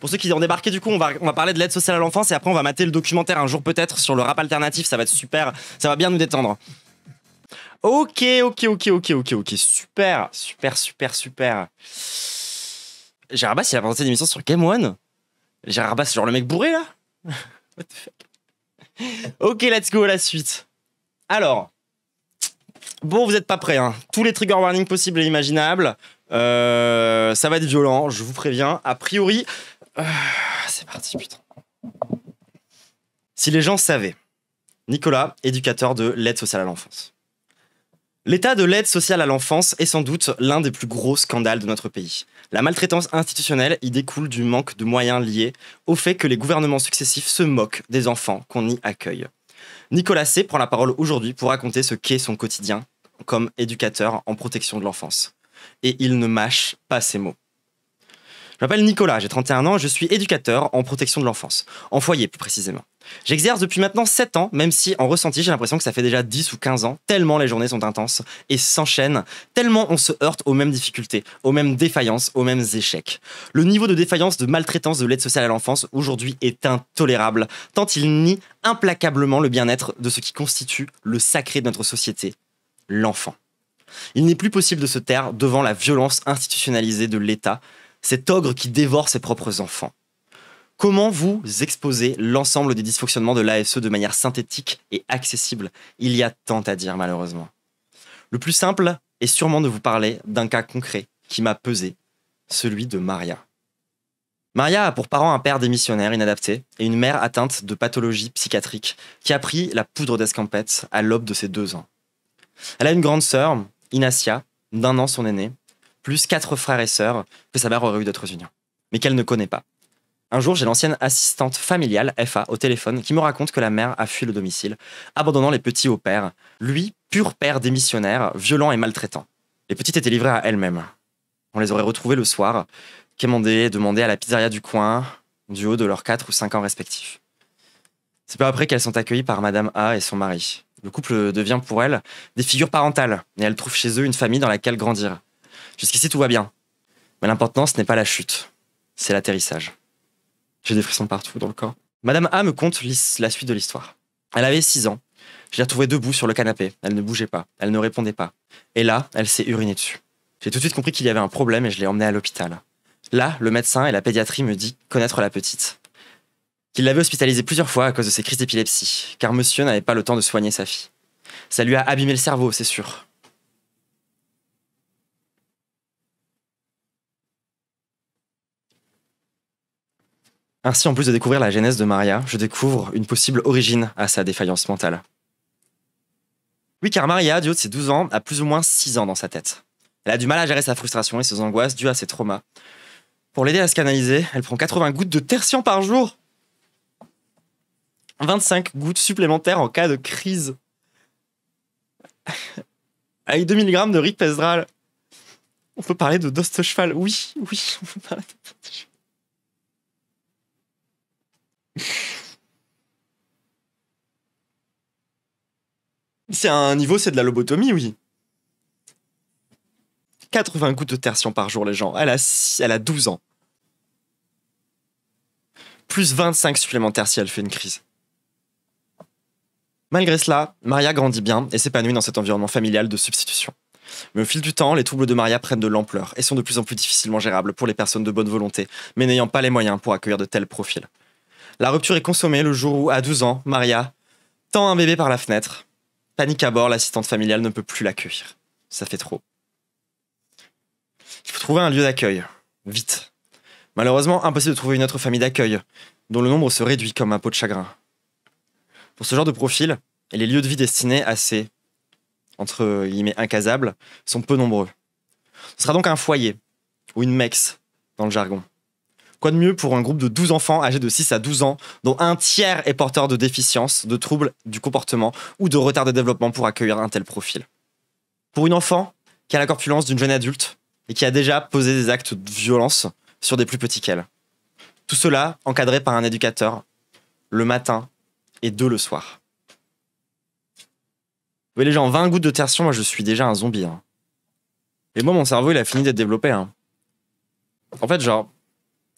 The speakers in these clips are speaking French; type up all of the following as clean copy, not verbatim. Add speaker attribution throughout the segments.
Speaker 1: Pour ceux qui ont débarqué, du coup, on va parler de l'aide sociale à l'enfance et après on va mater le documentaire un jour peut-être sur le rap alternatif. Ça va être super, ça va bien nous détendre. Ok, super. Gérard Bass, il a présenté une émission sur Game One. Gérard Bass, c'est genre le mec bourré là. What the fuck. Ok, let's go à la suite. Alors, bon, vous êtes pas prêts, hein. Tous les trigger warnings possibles et imaginables. Ça va être violent, je vous préviens. A priori, c'est parti, putain. Si les gens savaient, Nicolas, éducateur de l'aide sociale à l'enfance. L'état de l'aide sociale à l'enfance est sans doute l'un des plus gros scandales de notre pays. La maltraitance institutionnelle y découle du manque de moyens liés au fait que les gouvernements successifs se moquent des enfants qu'on y accueille. Nicolas C. prend la parole aujourd'hui pour raconter ce qu'est son quotidien comme éducateur en protection de l'enfance. Et il ne mâche pas ses mots. Je m'appelle Nicolas, j'ai 31 ans et je suis éducateur en protection de l'enfance, en foyer plus précisément. J'exerce depuis maintenant 7 ans, même si en ressenti j'ai l'impression que ça fait déjà 10 ou 15 ans, tellement les journées sont intenses et s'enchaînent, tellement on se heurte aux mêmes difficultés, aux mêmes défaillances, aux mêmes échecs. Le niveau de défaillance de maltraitance de l'aide sociale à l'enfance aujourd'hui est intolérable, tant il nie implacablement le bien-être de ce qui constitue le sacré de notre société, l'enfant. Il n'est plus possible de se taire devant la violence institutionnalisée de l'État, cet ogre qui dévore ses propres enfants. Comment vous exposez l'ensemble des dysfonctionnements de l'ASE de manière synthétique et accessible? Il y a tant à dire, malheureusement. Le plus simple est sûrement de vous parler d'un cas concret qui m'a pesé, celui de Maria. Maria a pour parent un père démissionnaire inadapté et une mère atteinte de pathologie psychiatrique qui a pris la poudre d'escampette à l'aube de ses 2 ans. Elle a une grande sœur, Inacia, d'1 an son aînée, plus 4 frères et sœurs que sa mère aurait eu d'autres unions, mais qu'elle ne connaît pas. Un jour, j'ai l'ancienne assistante familiale, FA, au téléphone, qui me raconte que la mère a fui le domicile, abandonnant les petits au père, lui, pur père démissionnaire, violent et maltraitant. Les petites étaient livrées à elles-mêmes. On les aurait retrouvées le soir, demandées à la pizzeria du coin, du haut de leurs 4 ou 5 ans respectifs. C'est peu après qu'elles sont accueillies par Madame A et son mari. Le couple devient pour elles des figures parentales, et elles trouvent chez eux une famille dans laquelle grandir. Jusqu'ici, tout va bien. Mais l'important, ce n'est pas la chute, c'est l'atterrissage. J'ai des frissons partout dans le corps. Madame A me conte la suite de l'histoire. Elle avait 6 ans. Je l'ai retrouvée debout sur le canapé. Elle ne bougeait pas. Elle ne répondait pas. Et là, elle s'est urinée dessus. J'ai tout de suite compris qu'il y avait un problème et je l'ai emmenée à l'hôpital. Là, le médecin et la pédiatrie me dit connaître la petite. Qu'il l'avait hospitalisée plusieurs fois à cause de ses crises d'épilepsie, car monsieur n'avait pas le temps de soigner sa fille. Ça lui a abîmé le cerveau, c'est sûr. Ainsi, en plus de découvrir la genèse de Maria, je découvre une possible origine à sa défaillance mentale. Oui, car Maria, du haut de ses 12 ans, a plus ou moins 6 ans dans sa tête. Elle a du mal à gérer sa frustration et ses angoisses dues à ses traumas. Pour l'aider à se canaliser, elle prend 80 gouttes de tertian par jour. 25 gouttes supplémentaires en cas de crise. Avec 2 mg de ripesdral. On peut parler de dostocheval. Oui, on peut parler de dostocheval. C'est un niveau, c'est de la lobotomie, oui. 80 gouttes de tertian par jour, les gens. Elle a 12 ans. Plus 25 supplémentaires si elle fait une crise. Malgré cela, Maria grandit bien et s'épanouit dans cet environnement familial de substitution. Mais au fil du temps, les troubles de Maria prennent de l'ampleur et sont de plus en plus difficilement gérables pour les personnes de bonne volonté, mais n'ayant pas les moyens pour accueillir de tels profils. La rupture est consommée le jour où, à 12 ans, Maria tend un bébé par la fenêtre. Panique à bord, l'assistante familiale ne peut plus l'accueillir. Ça fait trop. Il faut trouver un lieu d'accueil. Vite. Malheureusement, impossible de trouver une autre famille d'accueil, dont le nombre se réduit comme un pot de chagrin. Pour ce genre de profil, et les lieux de vie destinés à ces, entre guillemets, incasables, sont peu nombreux. Ce sera donc un foyer, ou une MEX, dans le jargon. Quoi de mieux pour un groupe de 12 enfants âgés de 6 à 12 ans, dont un tiers est porteur de déficience, de troubles du comportement ou de retard de développement pour accueillir un tel profil. Pour une enfant qui a la corpulence d'une jeune adulte et qui a déjà posé des actes de violence sur des plus petits qu'elle. Tout cela encadré par un éducateur, le matin et 2 le soir. Vous voyez les gens, 20 gouttes de tertian, moi je suis déjà un zombie. Hein. Et moi mon cerveau il a fini d'être développé. Hein. En fait genre,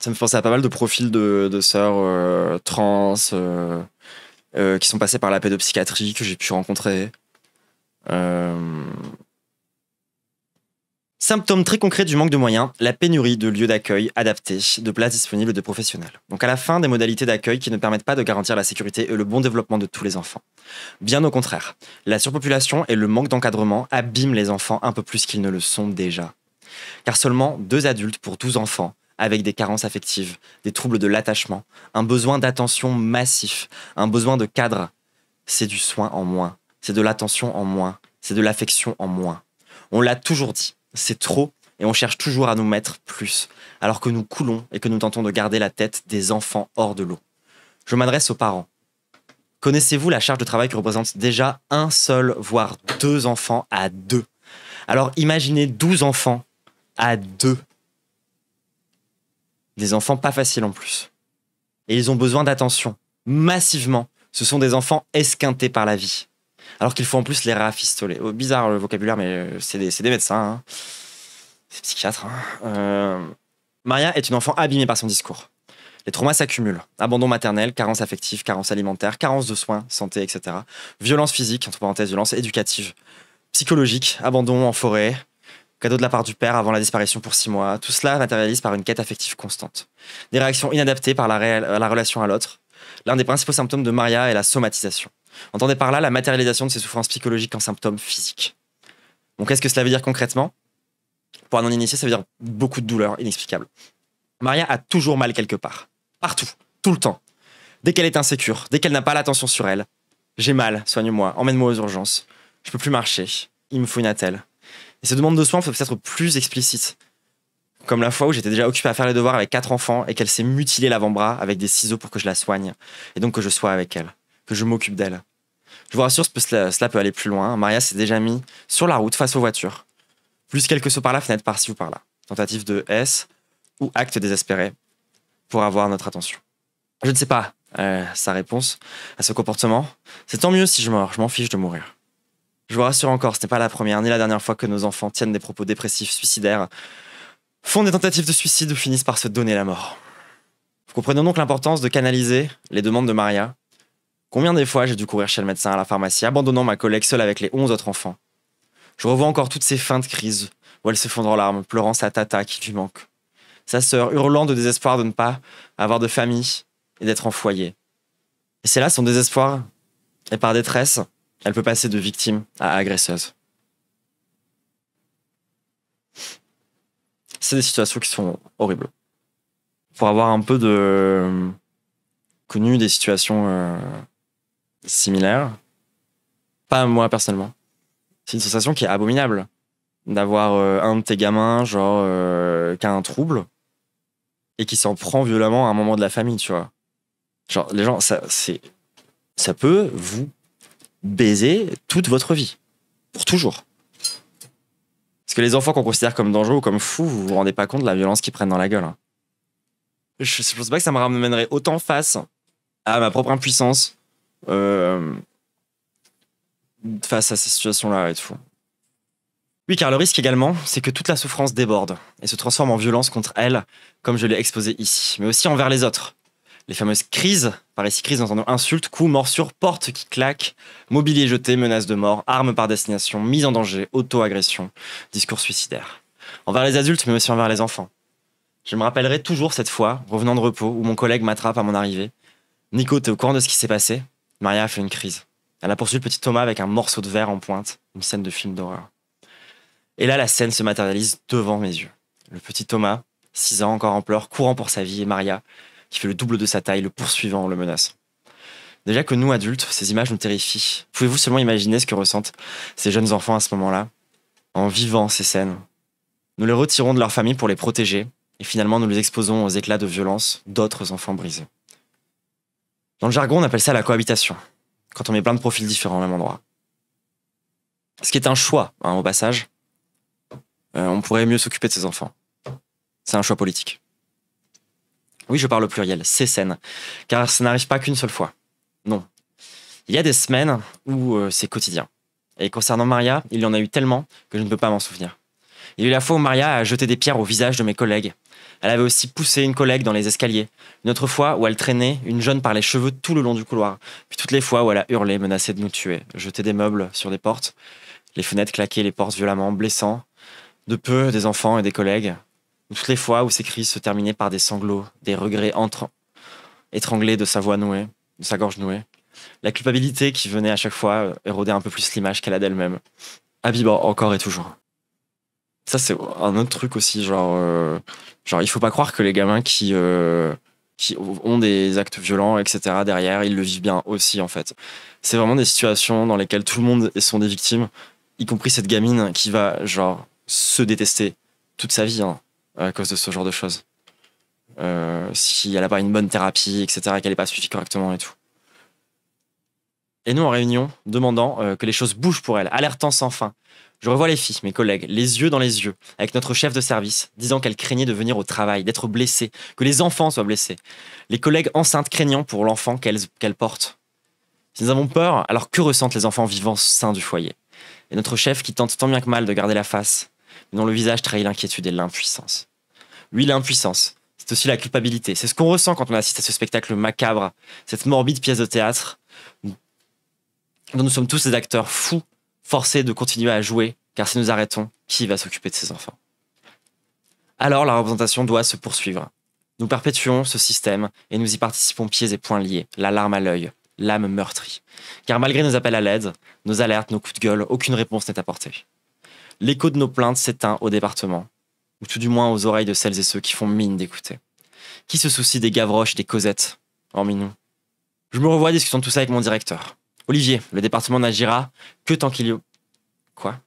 Speaker 1: Ça me fait penser à pas mal de profils de sœurs trans qui sont passées par la pédopsychiatrie que j'ai pu rencontrer. Symptômes très concrets du manque de moyens, la pénurie de lieux d'accueil adaptés, de places disponibles et de professionnels. Donc à la fin, des modalités d'accueil qui ne permettent pas de garantir la sécurité et le bon développement de tous les enfants. Bien au contraire, la surpopulation et le manque d'encadrement abîment les enfants un peu plus qu'ils ne le sont déjà. Car seulement 2 adultes pour 12 enfants, avec des carences affectives, des troubles de l'attachement, un besoin d'attention massif, un besoin de cadre, c'est du soin en moins, c'est de l'attention en moins, c'est de l'affection en moins. On l'a toujours dit. C'est trop et on cherche toujours à nous mettre plus, alors que nous coulons et que nous tentons de garder la tête des enfants hors de l'eau. Je m'adresse aux parents. Connaissez-vous la charge de travail que représente déjà un seul, voire 2 enfants à 2? Alors imaginez 12 enfants à 2. Des enfants pas faciles en plus. Et ils ont besoin d'attention, massivement. Ce sont des enfants esquintés par la vie. Alors qu'il faut en plus les rafistoler. Oh, bizarre le vocabulaire, mais c'est des médecins. Hein. C'est psychiatres. Hein. Maria est une enfant abîmée par son discours. Les traumas s'accumulent. Abandon maternel, carence affective, carence alimentaire, carence de soins, santé, etc. Violence physique, entre parenthèses, violence éducative. Psychologique, abandon en forêt, cadeau de la part du père avant la disparition pour 6 mois. Tout cela matérialise par une quête affective constante. Des réactions inadaptées par la relation à l'autre. L'un des principaux symptômes de Maria est la somatisation. Entendez par là la matérialisation de ses souffrances psychologiques en symptômes physiques. Donc qu'est-ce que cela veut dire concrètement? Pour un non-initié, ça veut dire beaucoup de douleurs inexplicables. Maria a toujours mal quelque part. Partout. Tout le temps. Dès qu'elle est insécure, dès qu'elle n'a pas l'attention sur elle. J'ai mal, soigne-moi, emmène-moi aux urgences. Je peux plus marcher. Il me faut une attelle. Et ces demandes de soins peuvent être plus explicites. Comme la fois où j'étais déjà occupé à faire les devoirs avec 4 enfants et qu'elle s'est mutilée l'avant-bras avec des ciseaux pour que je la soigne. Et donc que je sois avec elle. Que je m'occupe d'elle. Je vous rassure, cela peut aller plus loin. Maria s'est déjà mis sur la route face aux voitures. Plus quelques sauts par la fenêtre, par-ci ou par-là. Tentative de S ou acte désespéré pour avoir notre attention. Je ne sais pas sa réponse à ce comportement. C'est tant mieux si je meurs, je m'en fiche de mourir. Je vous rassure encore, ce n'est pas la première ni la dernière fois que nos enfants tiennent des propos dépressifs, suicidaires, font des tentatives de suicide ou finissent par se donner la mort. Vous comprenez donc l'importance de canaliser les demandes de Maria. Combien des fois j'ai dû courir chez le médecin à la pharmacie, abandonnant ma collègue seule avec les 11 autres enfants. Je revois encore toutes ces fins de crise où elle s'effondre en larmes, pleurant sa tata qui lui manque. Sa sœur hurlant de désespoir de ne pas avoir de famille et d'être en foyer. Et c'est là son désespoir. Et par détresse, elle peut passer de victime à agresseuse. C'est des situations qui sont horribles. Pour avoir un peu connu des situations similaires, pas moi personnellement, c'est une sensation qui est abominable d'avoir un de tes gamins genre qui a un trouble et qui s'en prend violemment à un moment de la famille, tu vois. Genre les gens, ça peut vous baiser toute votre vie, pour toujours. Parce que les enfants qu'on considère comme dangereux ou comme fous, vous vous rendez pas compte de la violence qu'ils prennent dans la gueule. Hein. Je pense pas que ça me ramènerait autant face à ma propre impuissance face à ces situations-là et tout. Oui, car le risque également, c'est que toute la souffrance déborde et se transforme en violence contre elle, comme je l'ai exposé ici, mais aussi envers les autres. Les fameuses crises, par ici crises entendons insultes, coups, morsures, portes qui claquent, mobilier jeté, menaces de mort, armes par destination, mise en danger, auto-agression, discours suicidaire. Envers les adultes, mais aussi envers les enfants. Je me rappellerai toujours cette fois, revenant de repos, où mon collègue m'attrape à mon arrivée. Nico, t'es au courant de ce qui s'est passé? Maria a fait une crise. Elle a poursuivi le petit Thomas avec un morceau de verre en pointe, une scène de film d'horreur. Et là, la scène se matérialise devant mes yeux. Le petit Thomas, 6 ans, encore en pleurs, courant pour sa vie, et Maria, qui fait le double de sa taille, le poursuivant, le menaçant. Déjà que nous, adultes, ces images nous terrifient. Pouvez-vous seulement imaginer ce que ressentent ces jeunes enfants à ce moment-là, en vivant ces scènes? Nous les retirons de leur famille pour les protéger, et finalement nous les exposons aux éclats de violence d'autres enfants brisés. Dans le jargon, on appelle ça la cohabitation, quand on met plein de profils différents au même endroit. Ce qui est un choix, hein, au passage. On pourrait mieux s'occuper de ces enfants. C'est un choix politique. Oui, je parle au pluriel, ces scènes, car ça n'arrive pas qu'une seule fois. Non. Il y a des semaines où c'est quotidien. Et concernant Maria, il y en a eu tellement que je ne peux pas m'en souvenir. Il y a eu la fois où Maria a jeté des pierres au visage de mes collègues, Elle avait aussi poussé une collègue dans les escaliers. Une autre fois où elle traînait une jeune par les cheveux tout le long du couloir. Puis toutes les fois où elle a hurlé, menacé de nous tuer, jeté des meubles sur des portes, les fenêtres claquées, les portes violemment, blessant de peu des enfants et des collègues. Toutes les fois où ses cris se terminaient par des sanglots, des regrets étranglés de sa voix nouée, de sa gorge nouée. La culpabilité qui venait à chaque fois éroder un peu plus l'image qu'elle a d'elle-même. Abibant encore et toujours. Ça, c'est un autre truc aussi, genre il faut pas croire que les gamins qui ont des actes violents, etc., derrière, ils le vivent bien aussi, en fait. C'est vraiment des situations dans lesquelles tout le monde sont des victimes, y compris cette gamine qui va, genre, se détester toute sa vie, hein, à cause de ce genre de choses. Si elle n'a pas une bonne thérapie, etc., qu'elle n'est pas suivie correctement et tout. Et nous, en réunion, demandant que les choses bougent pour elle, alertant sans fin. Je revois les filles, mes collègues, les yeux dans les yeux, avec notre chef de service, disant qu'elle craignait de venir au travail, d'être blessée, que les enfants soient blessés. Les collègues enceintes craignant pour l'enfant qu'elle porte. Si nous avons peur, alors que ressentent les enfants vivants sains du foyer? Et notre chef qui tente tant bien que mal de garder la face, mais dont le visage trahit l'inquiétude et l'impuissance. Oui, l'impuissance, c'est aussi la culpabilité. C'est ce qu'on ressent quand on assiste à ce spectacle macabre, cette morbide pièce de théâtre, dont nous sommes tous des acteurs fous, forcés de continuer à jouer, car si nous arrêtons, qui va s'occuper de ces enfants? Alors la représentation doit se poursuivre. Nous perpétuons ce système et nous y participons pieds et poings liés, la larme à l'œil, l'âme meurtrie. Car malgré nos appels à l'aide, nos alertes, nos coups de gueule, aucune réponse n'est apportée. L'écho de nos plaintes s'éteint au département, ou tout du moins aux oreilles de celles et ceux qui font mine d'écouter. Qui se soucie des Gavroches et des Cosettes, hormis nous? Je me revois discutant de tout ça avec mon directeur. Olivier, le département n'agira que tant qu'il y a... Quoi?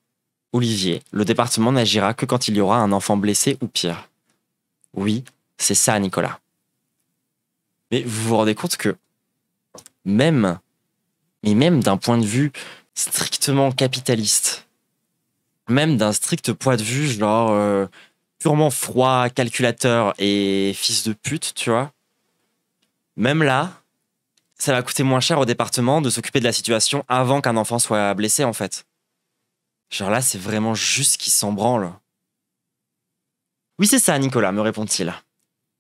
Speaker 1: Olivier, le département n'agira que quand il y aura un enfant blessé ou pire. Oui, c'est ça, Nicolas. Mais vous vous rendez compte que même d'un point de vue strictement capitaliste, même d'un strict point de vue genre purement froid, calculateur et fils de pute, tu vois, même là, ça va coûter moins cher au département de s'occuper de la situation avant qu'un enfant soit blessé, en fait. Genre là, c'est vraiment juste qu'il s'en branle. Oui, c'est ça, Nicolas, me répond-il.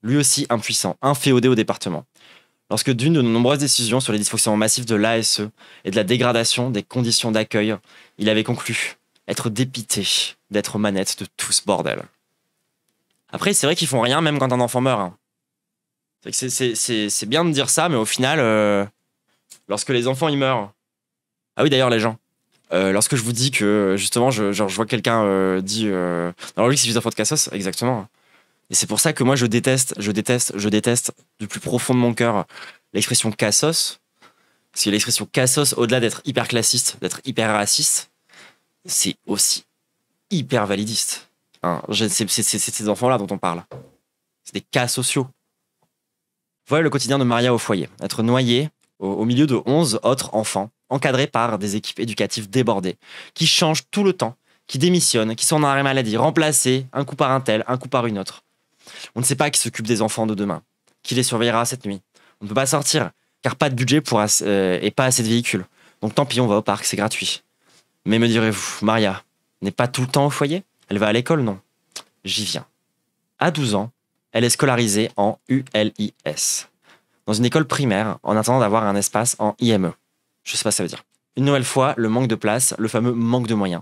Speaker 1: Lui aussi impuissant, inféodé au département. Lorsque d'une de nos nombreuses décisions sur les dysfonctionnements massifs de l'ASE et de la dégradation des conditions d'accueil, il avait conclu être dépité d'être aux manettes de tout ce bordel. Après, c'est vrai qu'ils font rien même quand un enfant meurt, hein. C'est bien de dire ça, mais au final, lorsque les enfants ils meurent. Ah oui, d'ailleurs, les gens. Lorsque je vous dis que justement, je vois quelqu'un dire. Alors oui, c'est juste un faute de Cassos, exactement. Et c'est pour ça que moi, je déteste du plus profond de mon cœur l'expression Cassos. Parce que l'expression Cassos, au-delà d'être hyper classiste, d'être hyper raciste, c'est aussi hyper validiste. Hein, c'est ces enfants-là dont on parle. C'est des cas sociaux. Voilà le quotidien de Maria au foyer. Être noyée au milieu de 11 autres enfants, encadrés par des équipes éducatives débordées, qui changent tout le temps, qui démissionnent, qui sont en arrêt maladie, remplacés, un coup par un tel, un coup par une autre. On ne sait pas qui s'occupe des enfants de demain, qui les surveillera cette nuit. On ne peut pas sortir, car pas de budget et pas assez de véhicules. Donc tant pis, on va au parc, c'est gratuit. Mais me direz-vous, Maria n'est pas tout le temps au foyer? Elle va à l'école, non? J'y viens. À 12 ans, elle est scolarisée en ULIS, dans une école primaire, en attendant d'avoir un espace en IME. Je sais pas ce que ça veut dire. Une nouvelle fois, le manque de place, le fameux manque de moyens.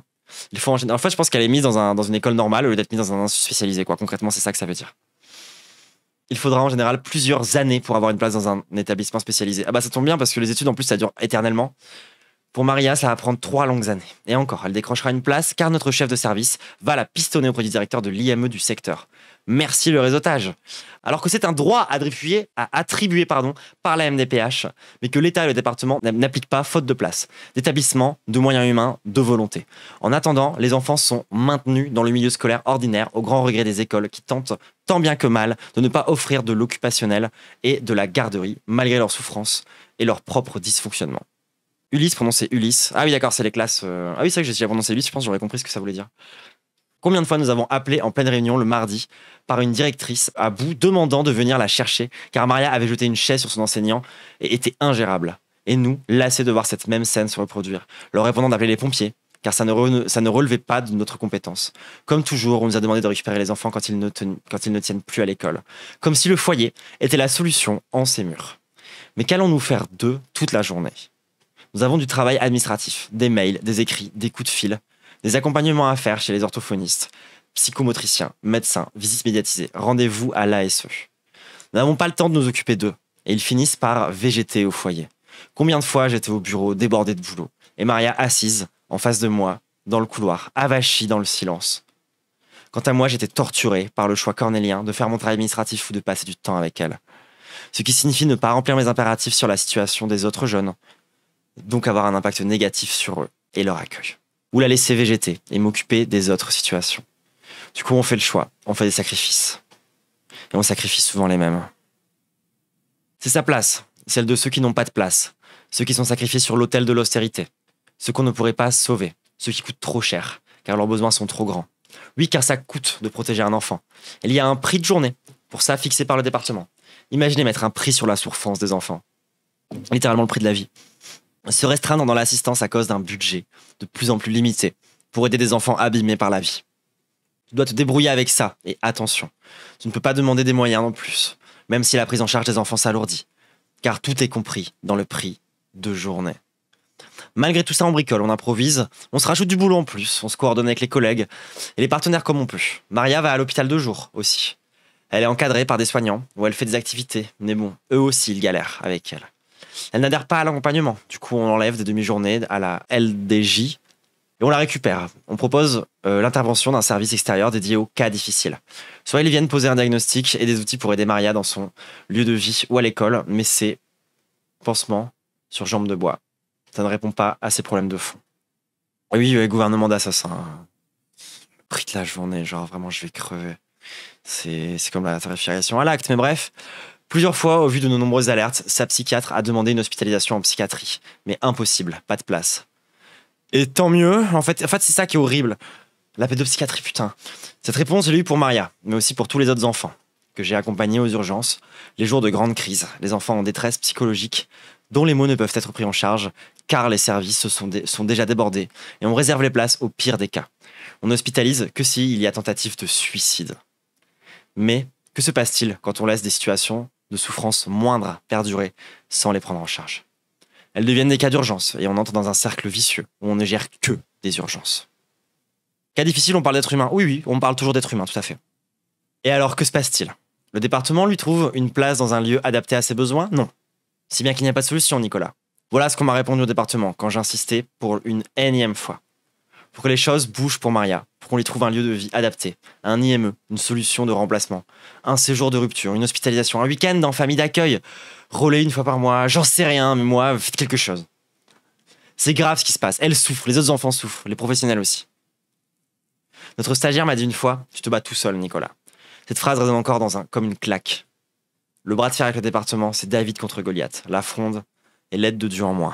Speaker 1: En fait, je pense qu'elle est mise dans une école normale au lieu d'être mise dans un institut spécialisé, quoi. Concrètement, c'est ça que ça veut dire. Il faudra en général plusieurs années pour avoir une place dans un établissement spécialisé. Ah bah ça tombe bien parce que les études en plus ça dure éternellement. Pour Maria, ça va prendre 3 longues années. Et encore, elle décrochera une place car notre chef de service va la pistonner auprès du directeur de l'IME du secteur. Merci le réseautage. Alors que c'est un droit attribué par la MDPH, mais que l'État et le département n'appliquent pas faute de place, d'établissement, de moyens humains, de volonté. En attendant, les enfants sont maintenus dans le milieu scolaire ordinaire au grand regret des écoles qui tentent tant bien que mal de ne pas offrir de l'occupationnel et de la garderie malgré leurs souffrances et leur propre dysfonctionnement. Ulysse, prononcé Ulysse. Ah oui, d'accord, c'est les classes. Ah oui, c'est vrai que j'ai déjà prononcé Ulysse, je pense que j'aurais compris ce que ça voulait dire. Combien de fois nous avons appelé en pleine réunion le mardi par une directrice à bout demandant de venir la chercher car Maria avait jeté une chaise sur son enseignant et était ingérable. Et nous, lassés de voir cette même scène se reproduire, leur répondant d'appeler les pompiers, car ça ne relevait pas de notre compétence. Comme toujours, on nous a demandé de récupérer les enfants quand ils ne tiennent plus à l'école. Comme si le foyer était la solution en ces murs. Mais qu'allons-nous faire d'eux toute la journée? Nous avons du travail administratif, des mails, des écrits, des coups de fil, des accompagnements à faire chez les orthophonistes, psychomotriciens, médecins, visites médiatisées, rendez-vous à l'ASE. Nous n'avons pas le temps de nous occuper d'eux, et ils finissent par végéter au foyer. Combien de fois j'étais au bureau, débordé de boulot, et Maria assise, en face de moi, dans le couloir, avachie dans le silence. Quant à moi, j'étais torturé par le choix cornélien de faire mon travail administratif ou de passer du temps avec elle. Ce qui signifie ne pas remplir mes impératifs sur la situation des autres jeunes, donc avoir un impact négatif sur eux et leur accueil. Ou la laisser végéter et m'occuper des autres situations. Du coup, on fait le choix, on fait des sacrifices. Et on sacrifie souvent les mêmes. C'est sa place, celle de ceux qui n'ont pas de place, ceux qui sont sacrifiés sur l'autel de l'austérité, ceux qu'on ne pourrait pas sauver, ceux qui coûtent trop cher, car leurs besoins sont trop grands. Oui, car ça coûte de protéger un enfant. Il y a un prix de journée, pour ça fixé par le département. Imaginez mettre un prix sur la souffrance des enfants. Littéralement le prix de la vie. Se restreindre dans l'assistance à cause d'un budget de plus en plus limité pour aider des enfants abîmés par la vie. Tu dois te débrouiller avec ça, et attention, tu ne peux pas demander des moyens en plus, même si la prise en charge des enfants s'alourdit, car tout est compris dans le prix de journée. Malgré tout ça, on bricole, on improvise, on se rajoute du boulot en plus, on se coordonne avec les collègues et les partenaires comme on peut. Maria va à l'hôpital de jour aussi. Elle est encadrée par des soignants, où elle fait des activités, mais bon, eux aussi, ils galèrent avec elle. Elle n'adhère pas à l'accompagnement, du coup on enlève des demi-journées à la LDJ, et on la récupère. On propose l'intervention d'un service extérieur dédié aux cas difficiles. Soit ils viennent poser un diagnostic et des outils pour aider Maria dans son lieu de vie ou à l'école, mais c'est pansement sur jambe de bois. Ça ne répond pas à ses problèmes de fond. Oui, gouvernement d'assassins. Le prix de la journée, genre vraiment je vais crever. C'est comme la tarification à l'acte, mais bref. Plusieurs fois, au vu de nos nombreuses alertes, sa psychiatre a demandé une hospitalisation en psychiatrie. Mais impossible, pas de place. Et tant mieux, en fait c'est ça qui est horrible. La pédopsychiatrie, putain. Cette réponse, je l'ai eue pour Maria, mais aussi pour tous les autres enfants que j'ai accompagnés aux urgences, les jours de grande crise, les enfants en détresse psychologique, dont les mots ne peuvent être pris en charge, car les services sont déjà débordés, et on réserve les places au pire des cas. On n'hospitalise que s'il y a tentative de suicide. Mais que se passe-t-il quand on laisse des situations de souffrance moindres perdurer sans les prendre en charge? Elles deviennent des cas d'urgence et on entre dans un cercle vicieux où on ne gère que des urgences. Cas difficile, on parle d'être humain. Oui, on parle toujours d'être humain, tout à fait. Et alors, que se passe-t-il? Le département lui trouve une place dans un lieu adapté à ses besoins? Non. Si bien qu'il n'y a pas de solution, Nicolas. Voilà ce qu'on m'a répondu au département quand j'insistais pour une énième fois. Pour que les choses bougent pour Maria, pour qu'on lui trouve un lieu de vie adapté, un IME, une solution de remplacement, un séjour de rupture, une hospitalisation, un week-end en famille d'accueil, relais une fois par mois, j'en sais rien, mais moi, faites quelque chose. C'est grave ce qui se passe, elle souffre, les autres enfants souffrent, les professionnels aussi. Notre stagiaire m'a dit une fois, tu te bats tout seul, Nicolas. Cette phrase résonne encore comme une claque. Le bras de fer avec le département, c'est David contre Goliath, la fronde et l'aide de Dieu en moi.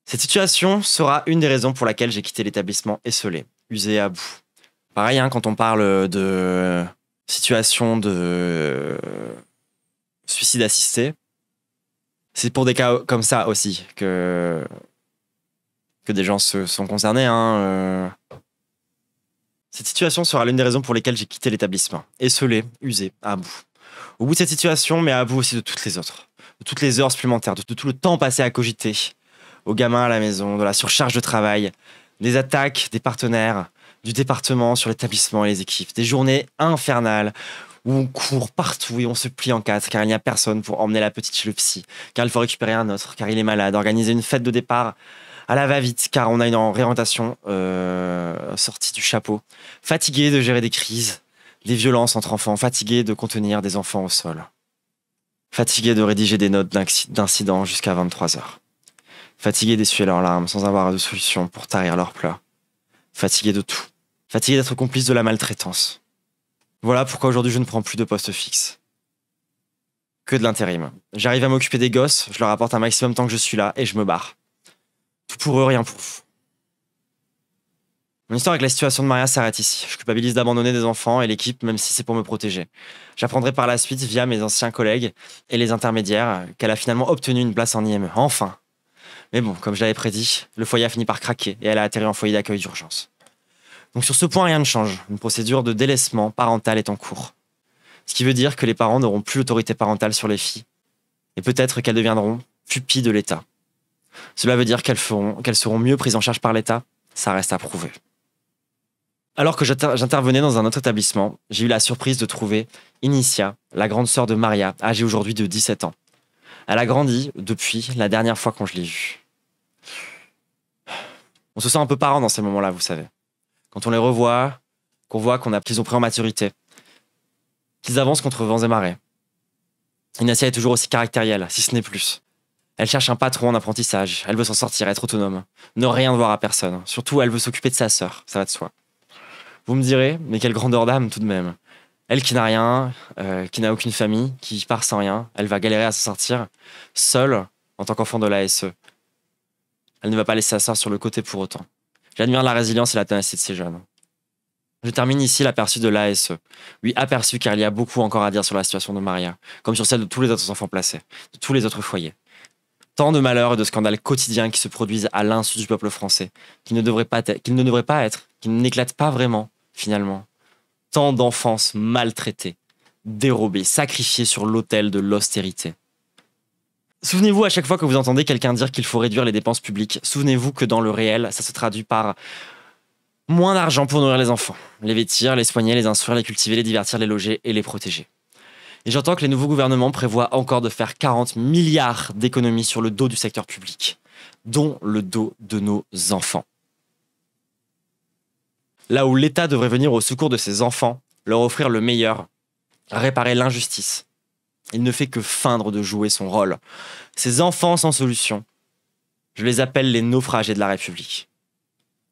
Speaker 1: Cette situation sera une des raisons pour laquelle j'ai quitté l'établissement esseulé, usé à bout. Pareil, quand on parle de situation de suicide assisté, c'est pour des cas comme ça aussi que des gens sont concernés. Cette situation sera l'une des raisons pour lesquelles j'ai quitté l'établissement, esseulé, usé, à bout. Au bout de cette situation, mais à bout aussi de toutes les autres, de toutes les heures supplémentaires, de tout le temps passé à cogiter, aux gamins à la maison, de la surcharge de travail, des attaques des partenaires, du département sur l'établissement et les équipes, des journées infernales où on court partout et on se plie en quatre car il n'y a personne pour emmener la petite chez le psy, car il faut récupérer un autre, car il est malade, organiser une fête de départ à la va-vite car on a une réorientation sortie du chapeau, fatigué de gérer des crises, des violences entre enfants, fatigué de contenir des enfants au sol, fatigué de rédiger des notes d'incidents jusqu'à 23 heures. Fatigués d'essuyer leurs larmes sans avoir de solution pour tarir leurs pleurs. Fatigués de tout. Fatigués d'être complices de la maltraitance. Voilà pourquoi aujourd'hui je ne prends plus de poste fixe. Que de l'intérim. J'arrive à m'occuper des gosses, je leur apporte un maximum tant que je suis là et je me barre. Tout pour eux, rien pour vous. Mon histoire avec la situation de Maria s'arrête ici. Je culpabilise d'abandonner des enfants et l'équipe même si c'est pour me protéger. J'apprendrai par la suite via mes anciens collègues et les intermédiaires qu'elle a finalement obtenu une place en IME. Enfin! Mais bon, comme je l'avais prédit, le foyer a fini par craquer et elle a atterri en foyer d'accueil d'urgence. Donc sur ce point, rien ne change. Une procédure de délaissement parental est en cours. Ce qui veut dire que les parents n'auront plus l'autorité parentale sur les filles. Et peut-être qu'elles deviendront pupilles de l'État. Cela veut dire qu'elles seront mieux prises en charge par l'État. Ça reste à prouver. Alors que j'intervenais dans un autre établissement, j'ai eu la surprise de trouver Initia, la grande sœur de Maria, âgée aujourd'hui de 17 ans. Elle a grandi depuis la dernière fois quand je l'ai vue. On se sent un peu parent dans ces moments-là, vous savez. Quand on les revoit, qu'on voit qu'ils ont pris en maturité, qu'ils avancent contre vents et marées. Inacia est toujours aussi caractérielle, si ce n'est plus. Elle cherche un patron en apprentissage, elle veut s'en sortir, être autonome, ne rien devoir à personne. Surtout, elle veut s'occuper de sa sœur, ça va de soi. Vous me direz, mais quelle grandeur d'âme tout de même. Elle qui n'a rien, qui n'a aucune famille, qui part sans rien, elle va galérer à s'en sortir, seule, en tant qu'enfant de l'ASE. Elle ne va pas laisser sa sœur sur le côté pour autant. J'admire la résilience et la ténacité de ces jeunes. Je termine ici l'aperçu de l'ASE. Oui, aperçu car il y a beaucoup encore à dire sur la situation de Maria, comme sur celle de tous les autres enfants placés, de tous les autres foyers. Tant de malheurs et de scandales quotidiens qui se produisent à l'insu du peuple français, qui ne devraient pas être, qui n'éclatent pas vraiment, finalement. Tant d'enfances maltraitées, dérobées, sacrifiées sur l'autel de l'austérité. Souvenez-vous à chaque fois que vous entendez quelqu'un dire qu'il faut réduire les dépenses publiques, souvenez-vous que dans le réel, ça se traduit par moins d'argent pour nourrir les enfants, les vêtir, les soigner, les instruire, les cultiver, les divertir, les loger et les protéger. Et j'entends que les nouveaux gouvernements prévoient encore de faire 40 milliards d'économies sur le dos du secteur public, dont le dos de nos enfants. Là où l'État devrait venir au secours de ses enfants, leur offrir le meilleur, réparer l'injustice, il ne fait que feindre de jouer son rôle. Ces enfants sans solution, je les appelle les naufragés de la République.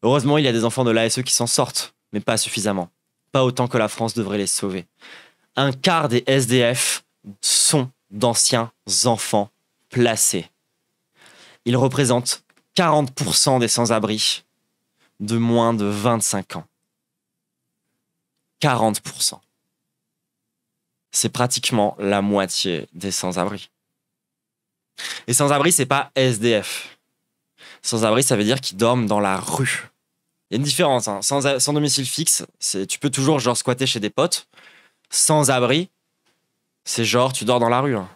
Speaker 1: Heureusement, il y a des enfants de l'ASE qui s'en sortent, mais pas suffisamment. Pas autant que la France devrait les sauver. Un quart des SDF sont d'anciens enfants placés. Ils représentent 40% des sans-abri de moins de 25 ans. 40%. C'est pratiquement la moitié des sans-abri. Et sans-abri, c'est pas SDF. Sans-abri, ça veut dire qu'ils dorment dans la rue. Il y a une différence, hein. Sans domicile fixe, tu peux toujours genre squatter chez des potes. Sans-abri, c'est genre tu dors dans la rue. Hein.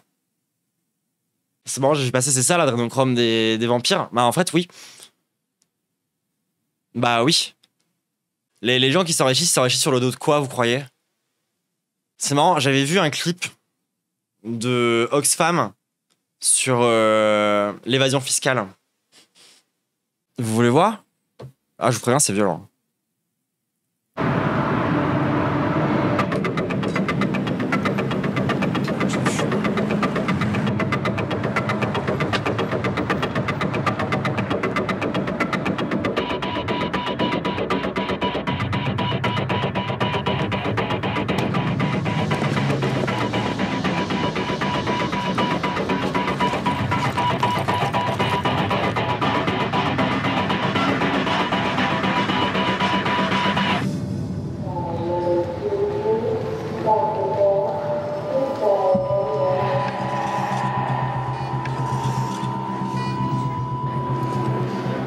Speaker 1: C'est marrant, j'ai passé, c'est ça l'adrénochrome des vampires. Bah en fait, oui. Bah oui. Les gens qui s'enrichissent sur le dos de quoi, vous croyez? C'est marrant, j'avais vu un clip de Oxfam sur l'évasion fiscale. Vous voulez voir? Ah, je vous préviens, c'est violent.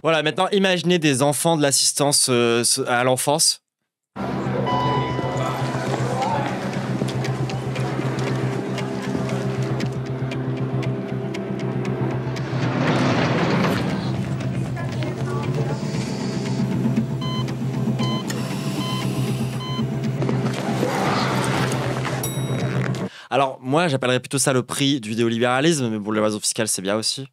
Speaker 1: Voilà, maintenant imaginez des enfants de l'assistance à l'enfance. Alors moi j'appellerais plutôt ça le prix du néolibéralisme, mais bon, l'évasion fiscale c'est bien aussi.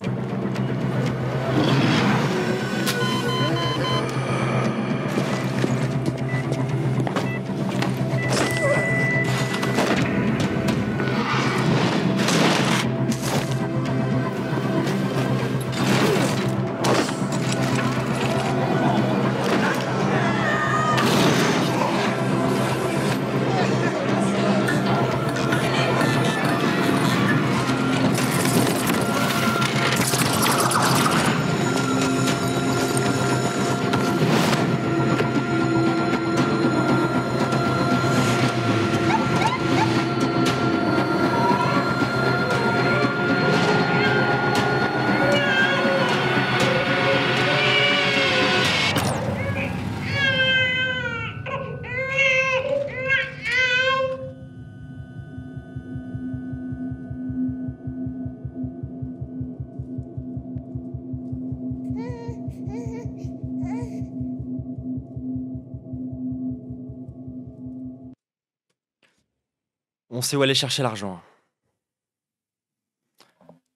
Speaker 1: On sait où aller chercher l'argent.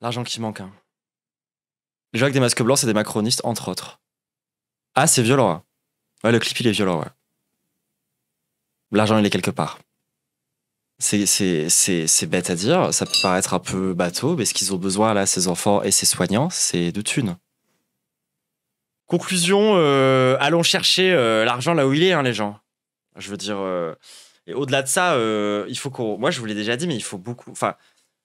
Speaker 1: L'argent qui manque. Hein. Les gens avec des masques blancs, c'est des macronistes, entre autres. Ah, c'est violent. Hein. Ouais, le clip, il est violent, ouais. L'argent, il est quelque part. C'est bête à dire, ça peut paraître un peu bateau, mais ce qu'ils ont besoin, là, ces enfants et ces soignants, c'est de thunes. Conclusion, allons chercher l'argent là où il est, hein, les gens. Je veux dire... et au-delà de ça, il faut qu'on... Moi, je vous l'ai déjà dit, mais il faut beaucoup... Enfin,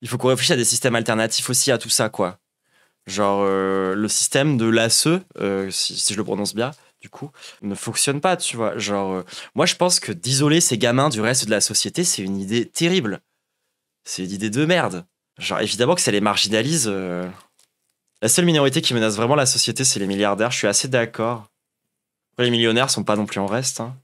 Speaker 1: il faut qu'on réfléchisse à des systèmes alternatifs aussi à tout ça, quoi. Genre, le système de l'ASE, si je le prononce bien, du coup, ne fonctionne pas, tu vois. Genre, moi, je pense que d'isoler ces gamins du reste de la société, c'est une idée terrible. C'est une idée de merde. Genre, évidemment que ça les marginalise. La seule minorité qui menace vraiment la société, c'est les milliardaires. Je suis assez d'accord. Les millionnaires sont pas non plus en reste. Hein.